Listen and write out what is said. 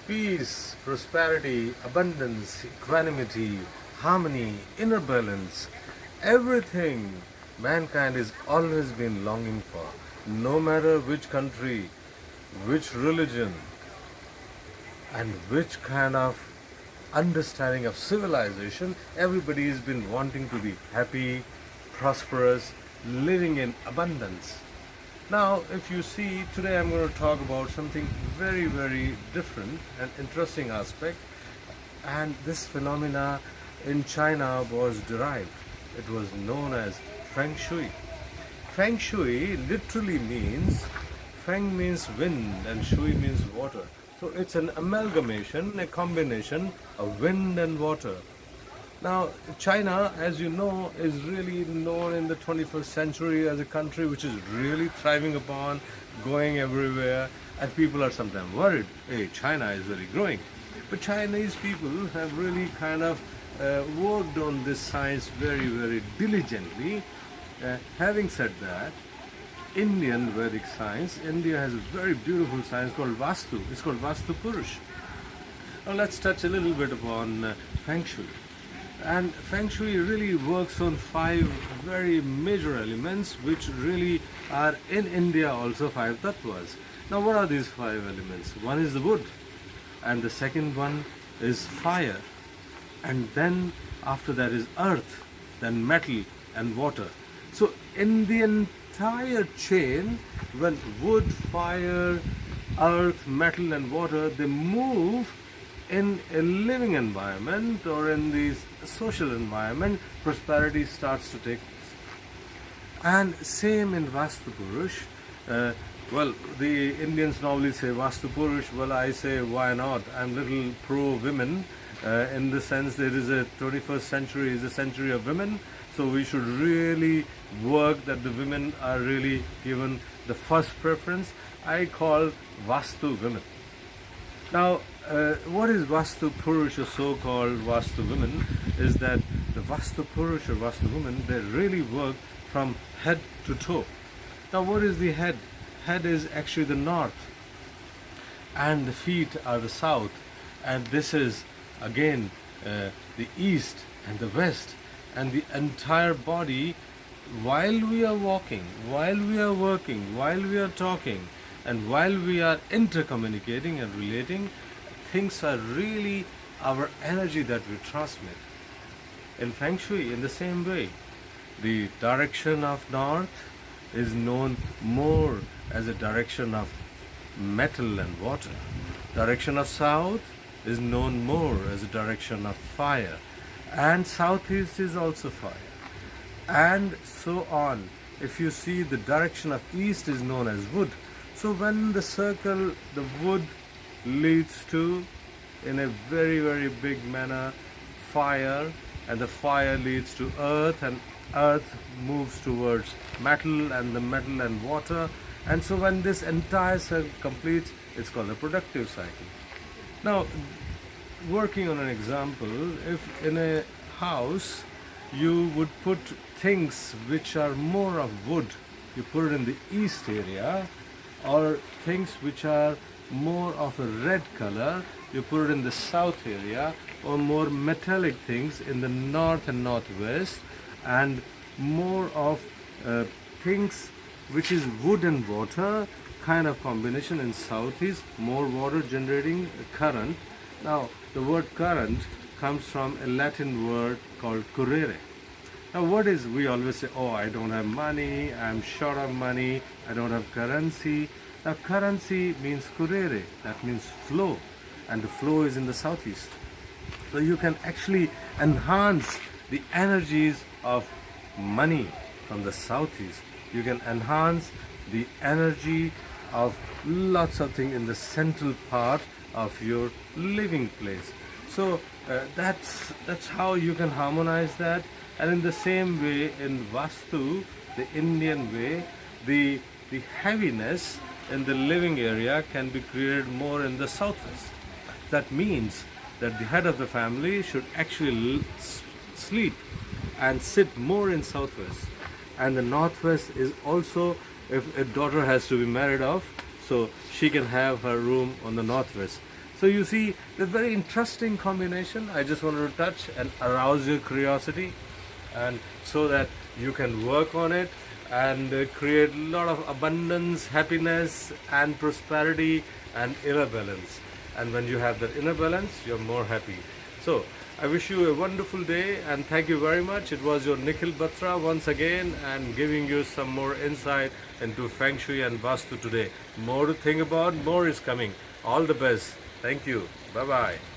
Peace, prosperity, abundance, equanimity, harmony, inner balance, everything mankind has always been longing for. No matter which country, which religion, and which kind of understanding of civilization, everybody has been wanting to be happy, prosperous, living in abundance. Now, if you see, today I'm going to talk about something very, very different and interesting aspect. And this phenomena in China was derived. It was known as Feng Shui. Feng Shui literally means, Feng means wind and Shui means water. So it's an amalgamation, a combination of wind and water. Now, China, as you know, is really known in the 21st century as a country which is really thriving upon, going everywhere, and people are sometimes worried, hey, China is really growing. But Chinese people have really kind of worked on this science very, very diligently. Having said that, Indian Vedic science, India has a very beautiful science called Vastu. It's called Vastu Purush. Now let's touch a little bit upon Feng Shui. And Feng Shui really works on 5 very major elements which really are in India also 5 tattvas. Now what are these 5 elements? One is the wood, and the second one is fire, and then after that is earth, then metal and water. So in the entire chain, when wood, fire, earth, metal and water, they move in a living environment or in the social environment, prosperity starts to take place. And same in Vastu Purush. Well, the Indians normally say Vastu Purush. Well, I say why not? I'm little pro women in the sense there is a 21st century is a century of women. So we should really work that the women are really given the first preference. I call Vastu women. Now, what is Vastu Purush or so-called Vastu women is that the Vastu Purush or Vastu women, they really work from head to toe. Now, what is the head? Head is actually the north, and the feet are the south, and this is again the east and the west, and the entire body, while we are walking, while we are working, while we are talking, and while we are intercommunicating and relating, things are really our energy that we transmit. In Feng Shui, in the same way, the direction of north is known more as a direction of metal and water. Direction of south is known more as a direction of fire. And southeast is also fire. And so on. If you see, the direction of east is known as wood. So when the circle, the wood leads to, in a very, very big manner, fire, and the fire leads to earth, and earth moves towards metal, and the metal and water. And so when this entire circle completes, it's called a productive cycle. Now, working on an example, if in a house you would put things which are more of wood, you put it in the east area, or things which are more of a red color, you put it in the south area, or more metallic things in the north and northwest, and more of things which is wood and water kind of combination in southeast, more water generating current. Now the word current comes from a Latin word called currere. Now what is, we always say, oh, I don't have money, I'm short of money, I don't have currency. Now currency means currere, that means flow, and the flow is in the southeast. So you can actually enhance the energies of money from the southeast. You can enhance the energy of lots of things in the central part of your living place. So that's how you can harmonize that. And in the same way, in Vastu, the Indian way, the heaviness in the living area can be created more in the southwest. That means that the head of the family should actually sleep and sit more in southwest. And the northwest is also, if a daughter has to be married off, so she can have her room on the northwest. So you see, the very interesting combination. I just wanted to touch and arouse your curiosity, and so that you can work on it and create a lot of abundance, happiness, and prosperity and inner balance. And when you have that inner balance, you're more happy. So I wish you a wonderful day and thank you very much. It was your Nikhil Batra once again, and giving you some more insight into Feng Shui and Vastu today. More to think about, more is coming. All the best. Thank you. Bye bye.